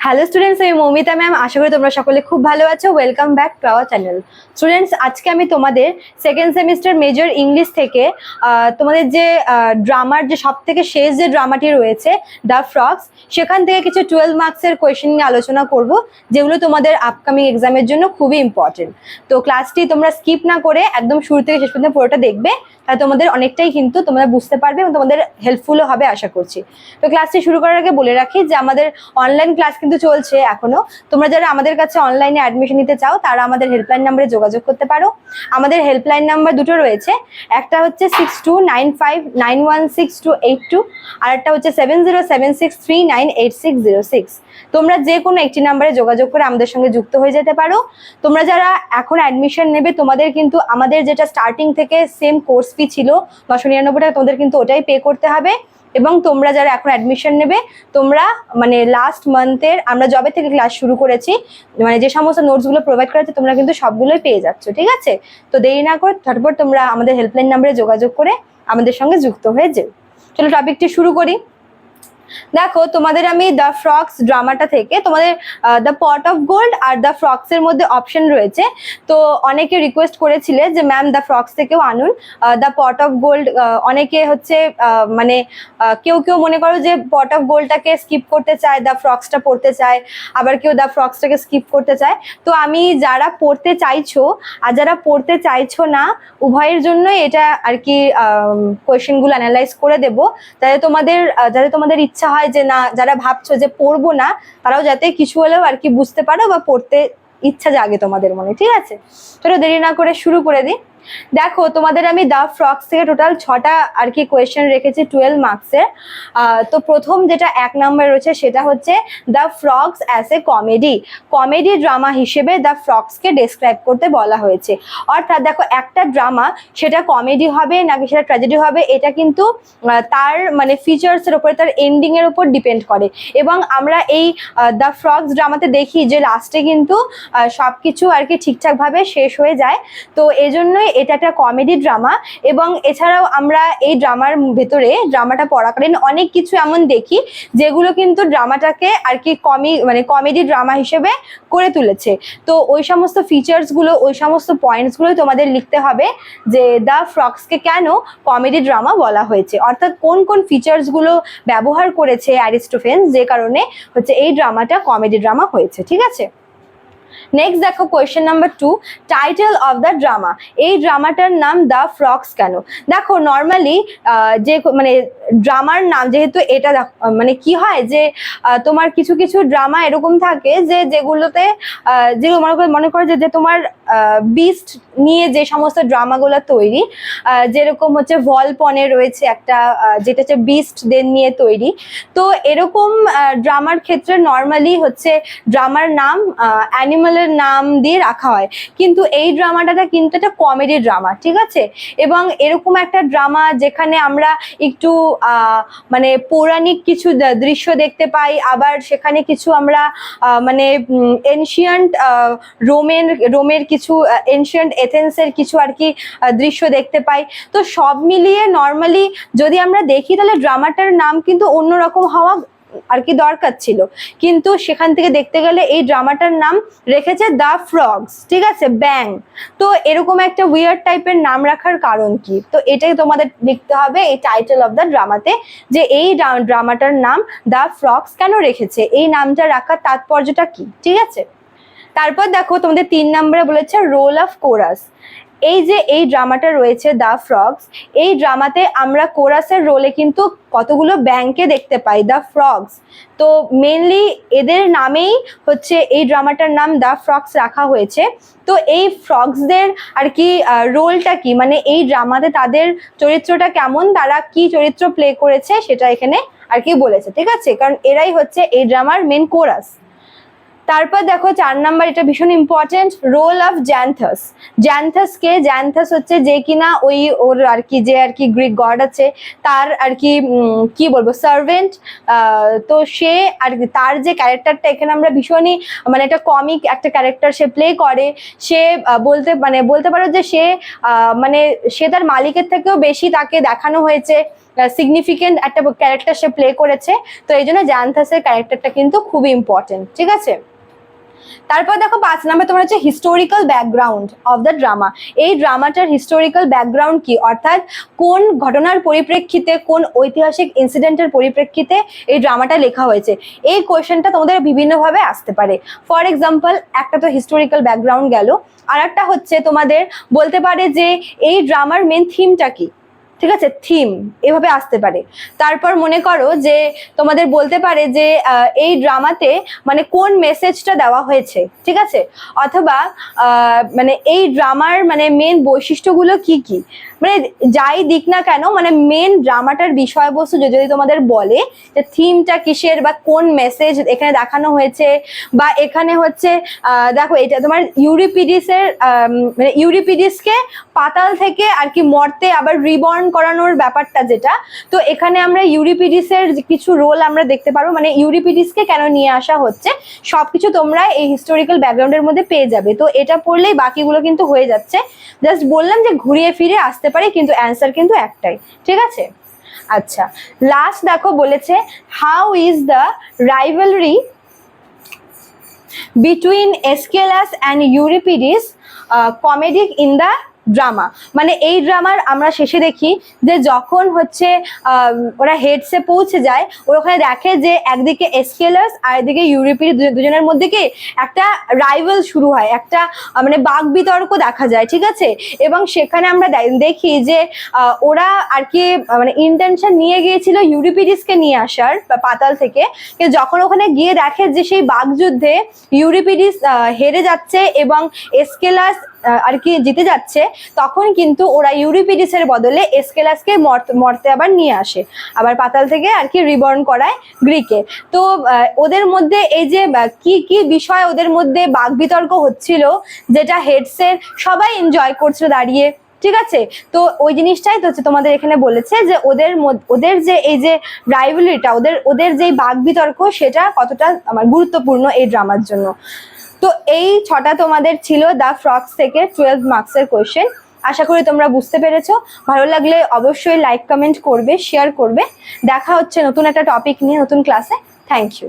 Hello students, আমি Moumita ma'am. আশা করি তোমরা সকলে খুব ভালো আছো। Welcome back to our channel. Students, আজকে আমি তোমাদের সেকেন্ড সেমিস্টার মেজর ইংলিশ থেকে তোমাদের যে ড্রামার যে সব থেকে শেষ যে ড্রামাটি রয়েছে দ্য ফ্রগস, সেখান থেকে কিছু 12 মার্কসের কোয়েশ্চেন নিয়ে আলোচনা করব, যেগুলো তোমাদের আপকামিং এক্সামের জন্য খুবই ইম্পর্টেন্ট। তো ক্লাসটি তোমরা স্কিপ না করে একদম শুরু থেকে শেষ পর্যন্ত পুরোটা দেখবে, তাহলে তোমাদের অনেকটাই কিন্তু তোমরা বুঝতে পারবে এবং তোমাদের হেল্পফুলও হবে আশা করছি। তো ক্লাসটি শুরু করার আগে বলে রাখি যে আমাদের অনলাইন ক্লাস কিন্তু চলছে এখনো। তোমরা যারা আমাদের কাছে অনলাইনে অ্যাডমিশন নিতে চাও তারা আমাদের হেল্পলাইন নাম্বারে যোগাযোগ করতে পারো। আমাদের হেল্পলাইন নাম্বার দুটো রয়েছে, একটা হচ্ছে 6295916282, আর একটা হচ্ছে 7076398606। তোমরা যে কোনো একটি নাম্বারে যোগাযোগ করে আমাদের সঙ্গে যুক্ত হয়ে যেতে পারো। তোমরা যারা এখন অ্যাডমিশন নেবে, তোমাদের কিন্তু আমাদের যেটা স্টার্টিং থেকে সেম কোর্স ফি ছিল 999 টাকা, তোমাদের কিন্তু ওটাই পে করতে হবে। এবং তোমরা যারা এখন অ্যাডমিশন নেবে, তোমরা মানে লাস্ট মান্থের আমরা জবে থেকে ক্লাস শুরু করেছি, মানে যে সমস্ত নোটসগুলো প্রোভাইড করা হচ্ছে তোমরা কিন্তু সবগুলোই পেয়ে যাচ্ছ, ঠিক আছে? তো দেরি না করে ঝটপট তোমরা আমাদের হেল্পলাইন নাম্বারে যোগাযোগ করে আমাদের সঙ্গে যুক্ত হয়ে যেও। চলো টপিকটি শুরু করি। দেখো, তোমাদের আমি দ্য ফ্রগস ড্রামাটা থেকে তোমাদের the pot of gold are the frogs এর মধ্যে অপশন রয়েছে। তো অনেকে রিকোয়েস্ট করেছিলে যে ম্যাম দ্য ফ্রগস থেকেও আনুন দ্য পট অফ গোল্ড। অনেকে হচ্ছে মানে কেউ কেউ মনে করো যে পট অফ গোল্ডটাকে স্কিপ করতে চায়, দ্য ফ্রগসটা পড়তে চায়, আবার কেউ দ্য ফ্রগসটাকে স্কিপ করতে চায়। তো আমি যারা পড়তে চাইছো আর যারা পড়তে চাইছো না, উভয়ের জন্যই এটা আর কি কোয়েশ্চেনগুলো অ্যানালাইজ করে দেবো, যাতে তোমাদের ইচ্ছা হয় যে না, যারা ভাবছো যে পড়বো না তারাও যাতে কিছু হলেও আর কি বুঝতে পারো বা পড়তে ইচ্ছা জাগে তোমাদের মনে, ঠিক আছে? চলো দেরি না করে শুরু করে দিই। দেখো, তোমাদের আমি দ্য ফ্রগস থেকে টোটাল 6টা আর কি কোয়েশ্চেন রেখেছি 12 মার্কসের। তো প্রথম যেটা 1 নম্বর রয়েছে সেটা হচ্ছে the frogs as a comedy drama হিসেবে দ্য ফ্রগসকে ডেসক্রাইব করতে বলা হয়েছে। অর্থাৎ দেখো, একটা ড্রামা সেটা কমেডি হবে নাকি সেটা ট্র্যাজেডি হবে, এটা কিন্তু তার মানে ফিচার্সের উপরে, তার এন্ডিং এর উপর ডিপেন্ড করে। এবং আমরা এই দ্য ফ্রগস ড্রামাতে দেখি যে লাস্টে কিন্তু সবকিছু আর কি ঠিকঠাকভাবে শেষ হয়ে যায়। তো এই জন্যই এটা একটা কমেডি ড্রামা। এবং এছাড়াও আমরা এই ড্রামার ভেতরে, ড্রামাটা পড়াকালীন অনেক কিছু এমন দেখি যেগুলো কিন্তু ড্রামাটাকে আর কি কমেডি ড্রামা হিসেবে করে তুলেছে। তো ওই সমস্ত ফিচার্সগুলো, ওই সমস্ত পয়েন্টসগুলো তোমাদের লিখতে হবে যে দ্য ফ্রগসকে কেন কমেডি ড্রামা বলা হয়েছে, অর্থাৎ কোন কোন ফিচার্সগুলো ব্যবহার করেছে অ্যারিস্টোফেন্স, যে কারণে হচ্ছে এই ড্রামাটা কমেডি ড্রামা হয়েছে, ঠিক আছে? নেক্সট দেখো, question number 2, title of the drama. এই ড্রামাটার নাম দ্য ফ্রগস কেন? দেখো, নর্মালি যে মানে ড্রামার নাম যেহেতু এটা মানে কি হয় যে তোমার কিছু কিছু ড্রামা এরকম থাকে যে যেগুলোতে যেগুলো মনে করো যে তোমার বিস্ট নিয়ে যে সমস্ত ড্রামাগুলো তৈরি, যেরকম হচ্ছে ভলপনে রয়েছে একটা যেটা হচ্ছে বিস্টদের নিয়ে তৈরি। তো এরকম ড্রামার ক্ষেত্রে নর্মালি হচ্ছে ড্রামার নাম অ্যানিমালের নাম দিয়ে রাখা হয়, কিন্তু এই ড্রামাটা কিন্তু একটা কমেডি ড্রামা, ঠিক আছে? এবং এরকম একটা ড্রামা যেখানে আমরা একটু মানে পৌরাণিক কিছু দৃশ্য দেখতে পাই, আবার সেখানে কিছু আমরা মানে এনশিয়েন্ট রোমের কিছু এনশিয়েন্ট এথেন্সের কিছু আর কি দৃশ্য দেখতে পাই। তো সব মিলিয়ে নর্মালি যদি আমরা দেখি তাহলে ড্রামাটার নাম কিন্তু অন্যরকম হওয়া আর কি দরকার ছিল, কিন্তু সেখান থেকে দেখতে গেলে এই ড্রামাটার নাম রেখেছে দ্য ফ্রগস, ঠিক আছে, ব্যাং। তো এরকম একটা উইয়ার্ড টাইপের নাম রাখার কারণ কি? তো এটাই তোমাদের লিখতে হবে এই টাইটেল অফ দ্য ড্রামাতে, যে এই ড্রামাটার নাম দ্য ফ্রগস কেন রেখেছে, এই নামটা রাখার তাৎপর্যটা কি, ঠিক আছে? তারপর দেখো, তোমাদের 3 নম্বরে বলেছে রোল অফ কোরাস। এই যে এই ড্রামাটা রয়েছে দ্য ফ্রগস, এই ড্রামাতে আমরা কোরাসের রোলে কিন্তু কতগুলো ব্যাংকে দেখতে পাই, দ্য ফ্রগস। তো মেনলি এদের নামেই হচ্ছে এই ড্রামাটার নাম দ্য ফ্রগস রাখা হয়েছে। তো এই ফ্রগসদের আর কি রোলটা কি, মানে এই ড্রামাতে তাদের চরিত্রটা কেমন, তারা কি চরিত্র প্লে করেছে সেটা এখানে আর কি বলেছে, ঠিক আছে? কারণ এরাই হচ্ছে এই ড্রামার মেন কোরাস। তারপর দেখো 4 নাম্বার, এটা ভীষণ ইম্পর্টেন্ট, রোল অফ জ্যান্থাস। জ্যান্থাস হচ্ছে যে কিনা ওর আর কি যে আর কি গ্রিক গড আছে, তার আর কি কি বলবো সার্ভেন্ট। তো সে আর কি তার যে ক্যারেক্টারটা এখানে আমরা ভীষণই মানে একটা কমিক একটা ক্যারেক্টার সে প্লে করে। সে বলতে পারো যে সে মানে সে তার মালিকের থেকেও বেশি তাকে দেখানো হয়েছে সিগনিফিকেন্ট একটা ক্যারেক্টার সে প্লে করেছে। তো এই জন্য জ্যান্থাসের ক্যারেক্টারটা কিন্তু খুবই ইম্পর্টেন্ট, ঠিক আছে। তারপর দেখো 5 নাম্বার তোমার হচ্ছে historical background of the drama. এই ড্রামাটার হিস্টোরিক্যাল ব্যাকগ্রাউন্ড কি, অর্থাৎ কোন ঘটনার পরিপ্রেক্ষিতে, কোন ঐতিহাসিক ইনসিডেন্টের পরিপ্রেক্ষিতে এই ড্রামাটা লেখা হয়েছে। এই কোয়েশ্চেনটা তোমাদের বিভিন্নভাবে আসতে পারে। ফর এক্সাম্পল, একটা তো হিস্টোরিক্যাল ব্যাকগ্রাউন্ড গেল, আর একটা হচ্ছে তোমাদের বলতে পারে যে এই ড্রামার মেন থিমটা কি, ঠিক আছে, থিম এভাবে আসতে পারে। তারপর মনে করো যে তোমাদের বলতে পারে যে এই ড্রামাতে মানে কোন মেসেজটা দেওয়া হয়েছে, ঠিক আছে, অথবা মানে এই ড্রামার মানে মেন বৈশিষ্ট্যগুলো কি কি, মানে যাই দিক না কেন, মানে মেন ড্রামাটার বিষয়বস্তু যদি তোমাদের বলে যে থিমটা কিসের বা কোন মেসেজ এখানে দেখানো হয়েছে, বা এখানে হচ্ছে দেখো এটা তোমার ইউরিপিডিসের মানে ইউরিপিডিসকে পাতাল থেকে আর কি মর্তে আবার রিবর্ন করানোর ব্যাপারটা যেটা, তো এখানে আমরা ইউরিপিডিসের কিছু রোল আমরা দেখতে পারবো, মানে ইউরিপিডিসকে কেন নিয়ে আসা হচ্ছে সবকিছু তোমরা এই হিস্টোরিক্যাল ব্যাকগ্রাউন্ডের মধ্যে পেয়ে যাবে। তো এটা পড়লেই বাকিগুলো কিন্তু হয়ে যাচ্ছে। জাস্ট বললাম যে ঘুরিয়ে ফিরে আসতে পারে, কিন্তু অ্যান্সার কিন্তু একটাই, ঠিক আছে। আচ্ছা, লাস্ট দেখো বলেছে how is the rivalry between Aeschylus and Euripides comedic in the drama. মানে এই ড্রামার আমরা শেষে দেখি যে যখন হচ্ছে ওরা হেডসে পৌঁছে যায়, ওখানে দেখে যে একদিকে এসকেলাস আর এদিকে ইউরিপিডিস দুজনের মধ্যে কি একটা রাইভাল শুরু হয়, একটা মানে বাক বিতর্ক দেখা যায়, ঠিক আছে। এবং সেখানে আমরা দেখি যে ওরা আর কি মানে ইন্টেনশন নিয়ে গিয়েছিল ইউরিপিডিসকে নিয়ে আসার পাতাল থেকে, কিন্তু যখন ওখানে গিয়ে দেখে যে সেই বাকযুদ্ধে ইউরিপিডিস হেরে যাচ্ছে এবং এসকেলাস আর কি জিতে যাচ্ছে, তখন কিন্তু ওরা ইউরিপিডিসের বদলে এসকেলাসকে মর্তে আবার নিয়ে আসে, আবার পাতাল থেকে আর কি রিবর্ন করায় গ্রিকে। তো ওদের মধ্যে এই যে কি কি বিষয় ওদের মধ্যে বাকবিতর্ক হচ্ছিল, যেটা হেডসের সবাই এনজয় করছিল দাঁড়িয়ে, ঠিক আছে। তো ওই জিনিসটাই তো হচ্ছে তোমাদের এখানে বলেছে যে ওদের যে এই যে রাইভালরিটা, ওদের যে বাকবিতর্ক সেটা কতটা আমার গুরুত্বপূর্ণ এই ড্রামার জন্য। তো এই 6টা তোমাদের ছিল দ্য ফ্রগস থেকে 12 মার্কসের কোয়েশ্চেন। আশা করি তোমরা বুঝতে পেরেছো। ভালো লাগলে অবশ্যই লাইক কমেন্ট করবে, শেয়ার করবে। দেখা হচ্ছে নতুন একটা টপিক নিয়ে নতুন ক্লাসে। Thank you.